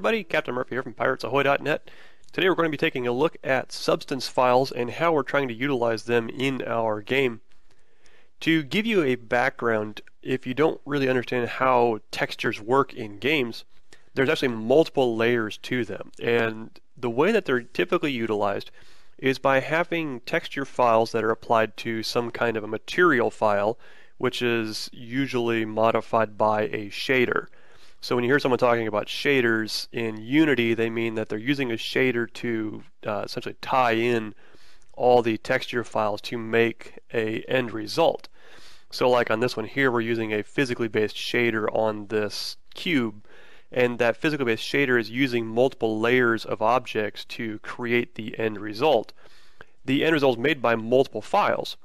everybody, Captain Murphy here from PiratesAhoy.net. Today we're going to be taking a look at substance files and how we're trying to utilize them in our game. To give you a background, if you don't really understand how textures work in games, there's actually multiple layers to them, and the way that they're typically utilized is by having texture files that are applied to some kind of a material file, which is usually modified by a shader. So when you hear someone talking about shaders in Unity, they mean that they're using a shader to essentially tie in all the texture files to make a end result. So like on this one here, we're using a physically based shader on this cube, and that physically based shader is using multiple layers of objects to create the end result. The end result is made by multiple files.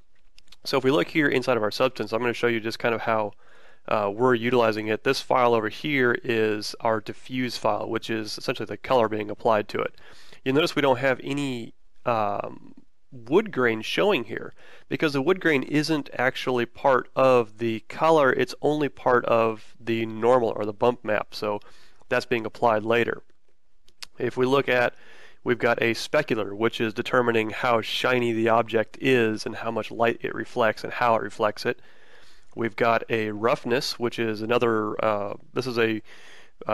So if we look here inside of our substance, I'm going to show you just kind of how we're utilizing it. This file over here is our diffuse file, which is essentially the color being applied to it. You'll notice we don't have any wood grain showing here because the wood grain isn't actually part of the color, it's only part of the normal or the bump map, so that's being applied later. If we look at, we've got a specular, which is determining how shiny the object is and how much light it reflects and how it reflects it. We've got a roughness, which is another, this is a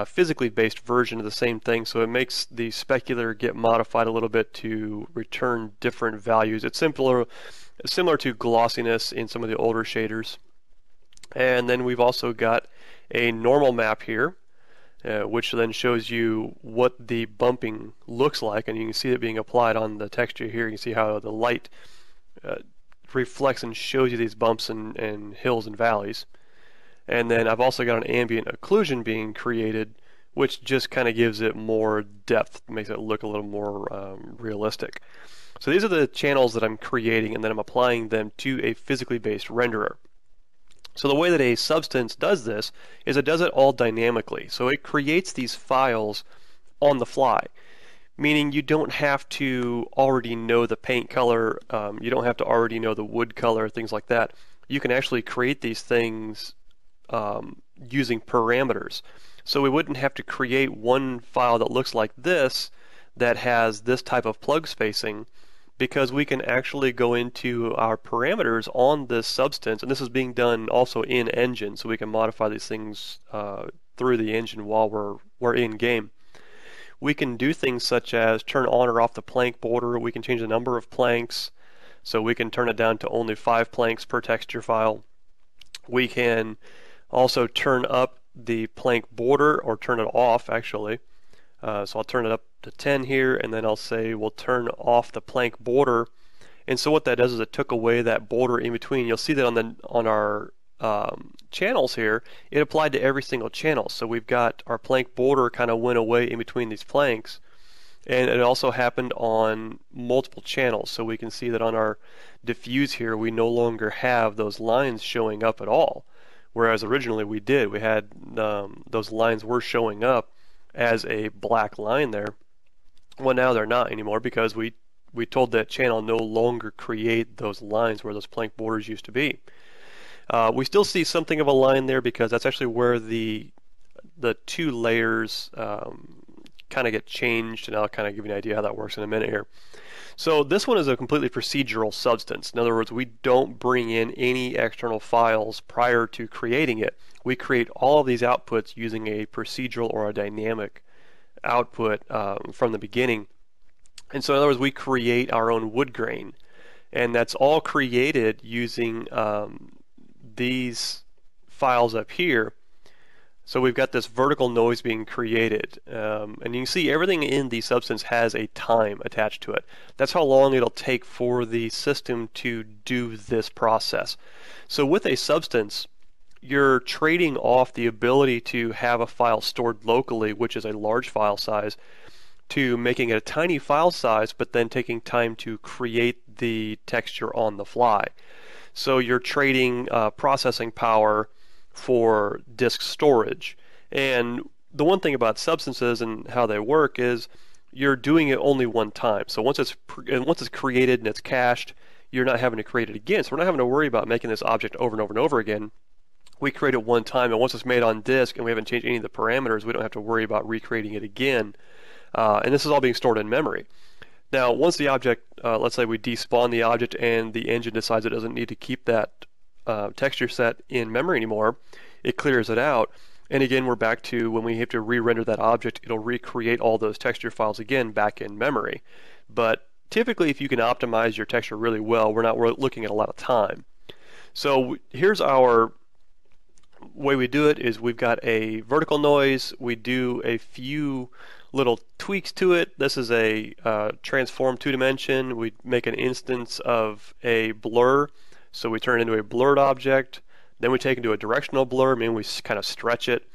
physically based version of the same thing, so it makes the specular get modified a little bit to return different values. It's similar to glossiness in some of the older shaders. And then we've also got a normal map here, which then shows you what the bumping looks like, and you can see it being applied on the texture here. You can see how the light reflects and shows you these bumps and hills and valleys. And then I've also got an ambient occlusion being created, which just kind of gives it more depth, makes it look a little more realistic. So these are the channels that I'm creating, and then I'm applying them to a physically based renderer. So the way that a substance does this is it does it all dynamically. So it creates these files on the fly, meaning you don't have to already know the paint color, you don't have to already know the wood color, things like that. You can actually create these things using parameters. So we wouldn't have to create one file that looks like this that has this type of plug spacing, because we can actually go into our parameters on this substance, and this is being done also in engine, so we can modify these things through the engine while we're in game. We can do things such as turn on or off the plank border. We can change the number of planks, so we can turn it down to only 5 planks per texture file. We can also turn up the plank border, or turn it off actually. So I'll turn it up to 10 here, and then I'll say we'll turn off the plank border. And so what that does is it took away that border in between. You'll see that on our channels here, it applied to every single channel. So we've got our plank border kind of went away in between these planks, and it also happened on multiple channels. So we can see that on our diffuse here, we no longer have those lines showing up at all, whereas originally we did. We had those lines were showing up as a black line there. Well, now they're not anymore because we told that channel no longer create those lines where those plank borders used to be. We still see something of a line there because that's actually where the two layers kind of get changed, and I'll kind of give you an idea how that works in a minute here. So this one is a completely procedural substance. In other words, we don't bring in any external files prior to creating it. We create all of these outputs using a procedural or a dynamic output from the beginning. And so in other words, we create our own wood grain, and that's all created using these files up here. So we've got this vertical noise being created, and you can see everything in the substance has a time attached to it. That's how long it'll take for the system to do this process. So with a substance, you're trading off the ability to have a file stored locally, which is a large file size, to making it a tiny file size, but then taking time to create the texture on the fly. So you're trading processing power for disk storage. And the one thing about substances and how they work is you're doing it only one time. So once it's created and it's cached, you're not having to create it again. So we're not having to worry about making this object over and over and over again. we create it one time, and once it's made on disk and we haven't changed any of the parameters, we don't have to worry about recreating it again. And this is all being stored in memory. Now, once the object, let's say we despawn the object and the engine decides it doesn't need to keep that texture set in memory anymore, it clears it out. And again, we're back to when we have to re-render that object, it'll recreate all those texture files again back in memory. But typically, if you can optimize your texture really well, we're not looking at a lot of time. So here's our way we do it is we've got a vertical noise, we do a few little tweaks to it. This is a transform 2-dimension. We make an instance of a blur, so we turn it into a blurred object. Then we take it into a directional blur, meaning we kind of stretch it.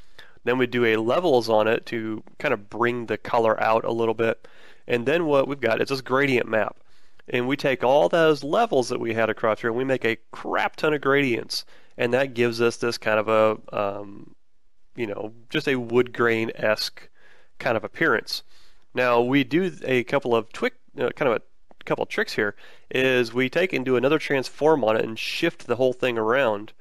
Then we do a levels on it to kind of bring the color out a little bit. And then what we've got is this gradient map. And we take all those levels that we had across here and we make a crap ton of gradients. And that gives us this kind of a, just a wood grain-esque kind of appearance. Now we do a couple of couple of tricks here. Is we take and do another transform on it and shift the whole thing around,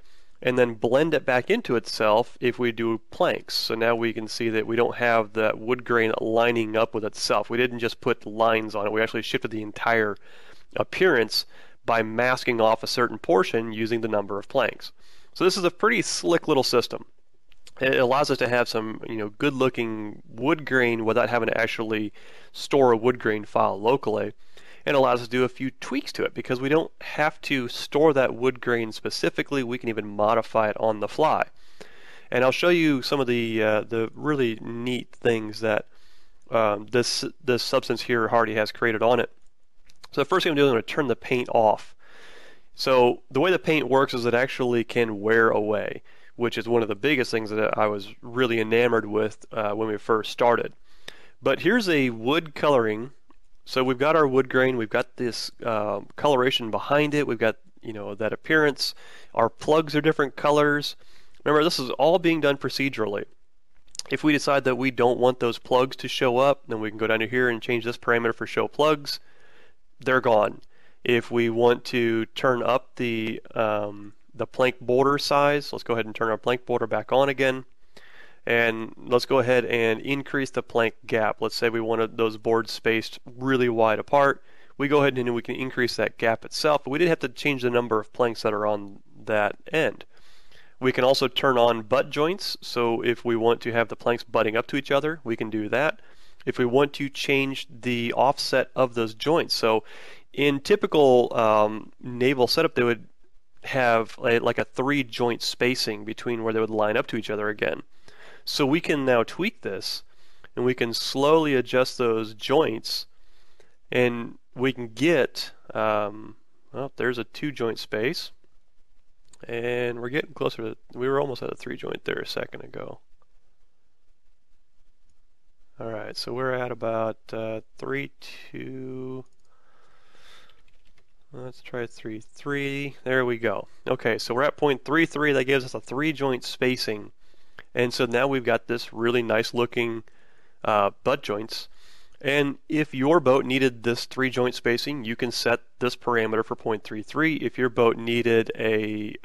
and then blend it back into itself if we do planks. So now we can see that we don't have that wood grain lining up with itself. We didn't just put lines on it. We actually shifted the entire appearance by masking off a certain portion using the number of planks. So this is a pretty slick little system. It allows us to have some, good looking wood grain without having to actually store a wood grain file locally. And allows us to do a few tweaks to it because we don't have to store that wood grain specifically. We can even modify it on the fly. And I'll show you some of the really neat things that this substance here Hardy has created on it. So the first thing I'm doing, I'm going to turn the paint off. So the way the paint works is it actually can wear away, which is one of the biggest things that I was really enamored with when we first started. But here's a wood coloring. So we've got our wood grain, we've got this coloration behind it, we've got that appearance. Our plugs are different colors. Remember, this is all being done procedurally. If we decide that we don't want those plugs to show up, then we can go down to here and change this parameter for show plugs. They're gone. If we want to turn up the plank border size, let's go ahead and turn our plank border back on again. And let's go ahead and increase the plank gap. Let's say we wanted those boards spaced really wide apart. We go ahead and we can increase that gap itself, but we didn't have to change the number of planks that are on that end. We can also turn on butt joints, so if we want to have the planks butting up to each other, we can do that. If we want to change the offset of those joints, so in typical naval setup, they would have like a 3-joint spacing between where they would line up to each other again. So we can now tweak this, and we can slowly adjust those joints, and we can get, well, there's a 2-joint space, and we're getting closer to, we were almost at a 3-joint there a second ago. Alright, so we're at about 3, 2, let's try 3, 3, there we go. Okay, so we're at 0.33, that gives us a 3-joint spacing. And so now we've got this really nice looking butt joints. And if your boat needed this 3-joint spacing, you can set this parameter for 0.33. If your boat needed a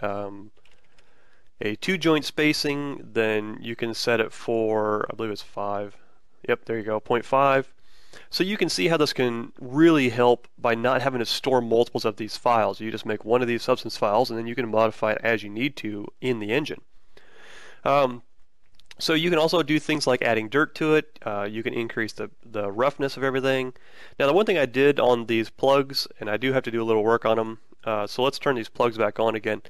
2-joint spacing, then you can set it for, I believe it's 5. Yep, there you go, 0.5. So you can see how this can really help by not having to store multiples of these files. You just make one of these substance files, and then you can modify it as you need to in the engine. So you can also do things like adding dirt to it. You can increase the roughness of everything. Now the one thing I did on these plugs, and I do have to do a little work on them, so let's turn these plugs back on again.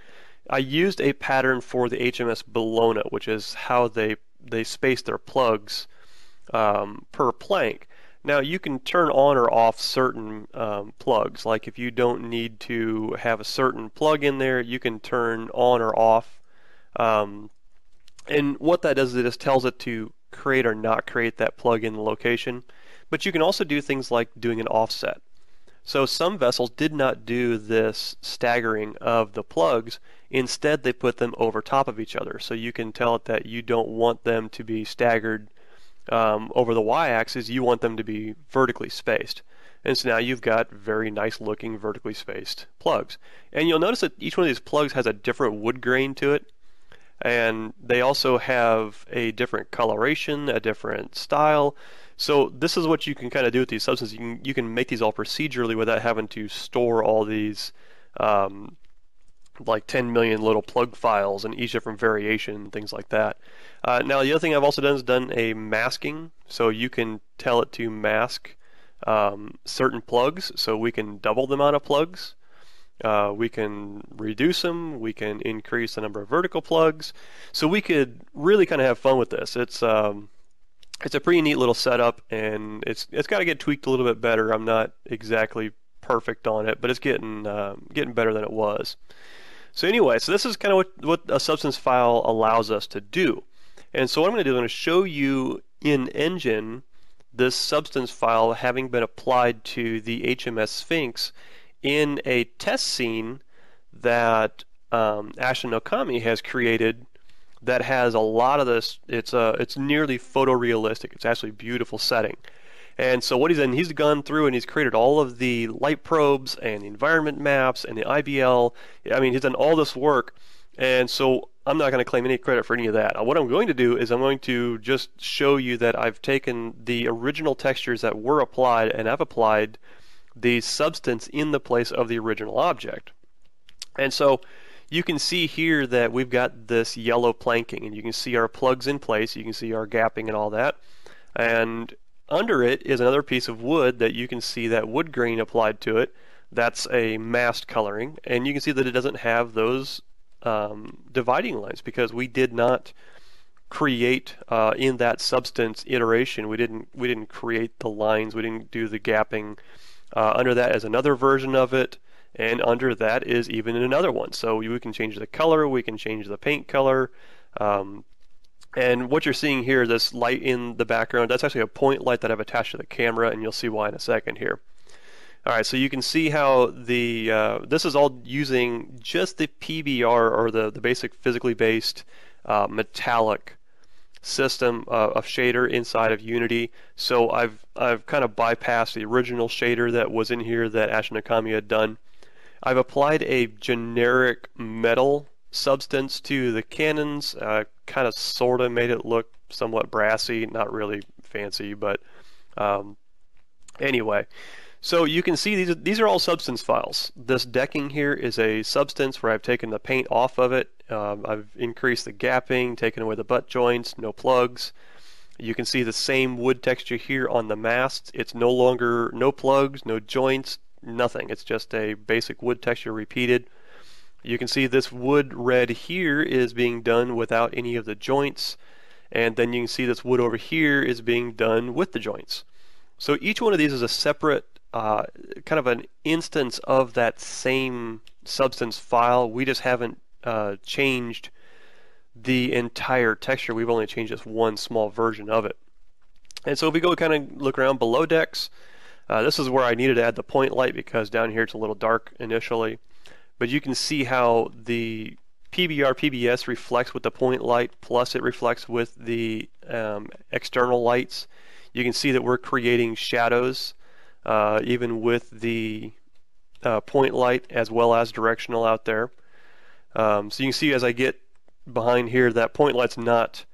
I used a pattern for the HMS Bellona, which is how they space their plugs per plank. Now you can turn on or off certain plugs. Like if you don't need to have a certain plug in there, you can turn on or off. And what that does is it just tells it to create or not create that plug in the location. But you can also do things like doing an offset. So some vessels did not do this staggering of the plugs. Instead, they put them over top of each other. So you can tell it that you don't want them to be staggered over the y-axis. You want them to be vertically spaced. And so now you've got very nice looking vertically spaced plugs. And you'll notice that each one of these plugs has a different wood grain to it. and they also have a different coloration, a different style. So this is what you can kind of do with these substances. You can make these all procedurally without having to store all these like 10 million little plug files and each different variation and things like that. Now the other thing I've also done is done a masking, so you can tell it to mask certain plugs, so we can double the amount of plugs. We can reduce them, we can increase the number of vertical plugs, so we could really kind of have fun with this. It's a pretty neat little setup, and it's got to get tweaked a little bit better. I'm not exactly perfect on it, but it's getting better than it was. So anyway, so this is kind of what a substance file allows us to do. And so what I'm going to do, I'm going to show you in Engine this substance file having been applied to the HMS Sphinx in a test scene that Ashton Okami has created that has a lot of this. It's nearly photorealistic. It's actually a beautiful setting. And so what he's done, he's gone through and he's created all of the light probes and the environment maps and the IBL. I mean, he's done all this work. And so I'm not going to claim any credit for any of that. What I'm going to do is I'm going to just show you that I've taken the original textures that were applied and I've applied the substance in the place of the original object. And so you can see here that we've got this yellow planking, and you can see our plugs in place, you can see our gapping and all that. And under it is another piece of wood that you can see that wood grain applied to it. That's a masked coloring, and you can see that it doesn't have those dividing lines because we did not create in that substance iteration. We didn't create the lines. We didn't do the gapping. Under that is another version of it, and under that is even another one. So we can change the color. We can change the paint color. And what you're seeing here, this light in the background, that's actually a point light that I've attached to the camera, and you'll see why in a second here. Alright, so you can see how this is all using just the PBR, or the basic physically based metallic system of shader inside of Unity. So I've kind of bypassed the original shader that was in here that Ashton Okami had done. I've applied a generic metal substance to the cannons, kind of sort of made it look somewhat brassy, not really fancy, but anyway. So you can see these are all substance files. This decking here is a substance where I've taken the paint off of it. I've increased the gapping, taken away the butt joints, no plugs. You can see the same wood texture here on the masts. It's no longer no plugs, no joints, nothing. It's just a basic wood texture repeated. You can see this wood red here is being done without any of the joints, and then you can see this wood over here is being done with the joints. So each one of these is a separate kind of an instance of that same substance file. We just haven't changed the entire texture. We've only changed just one small version of it. And so if we go kind of look around below decks, this is where I needed to add the point light because down here it's a little dark initially. But you can see how the PBR PBS reflects with the point light, plus it reflects with the external lights. You can see that we're creating shadows even with the point light as well as directional out there. So you can see as I get behind here, that point light's not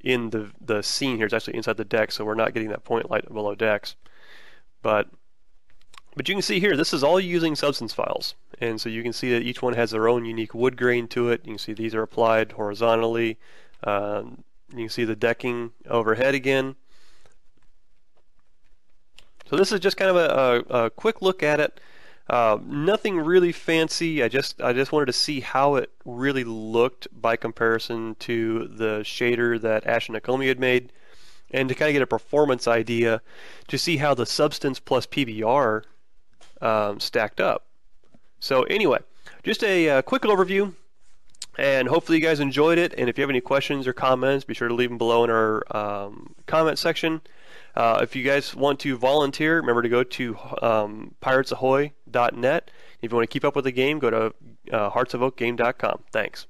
in the scene here. It's actually inside the deck, so we're not getting that point light below decks. But you can see here, this is all using substance files. And so you can see that each one has their own unique wood grain to it. You can see these are applied horizontally. You can see the decking overhead again. So this is just kind of a quick look at it. Nothing really fancy. I just wanted to see how it really looked by comparison to the shader that Ashton Okami had made, and to kind of get a performance idea to see how the substance plus PBR stacked up. So anyway, just a quick overview, and hopefully you guys enjoyed it. And if you have any questions or comments, be sure to leave them below in our comment section. If you guys want to volunteer, remember to go to piratesahoy.net. If you want to keep up with the game, go to heartsofoakgame.com. Thanks.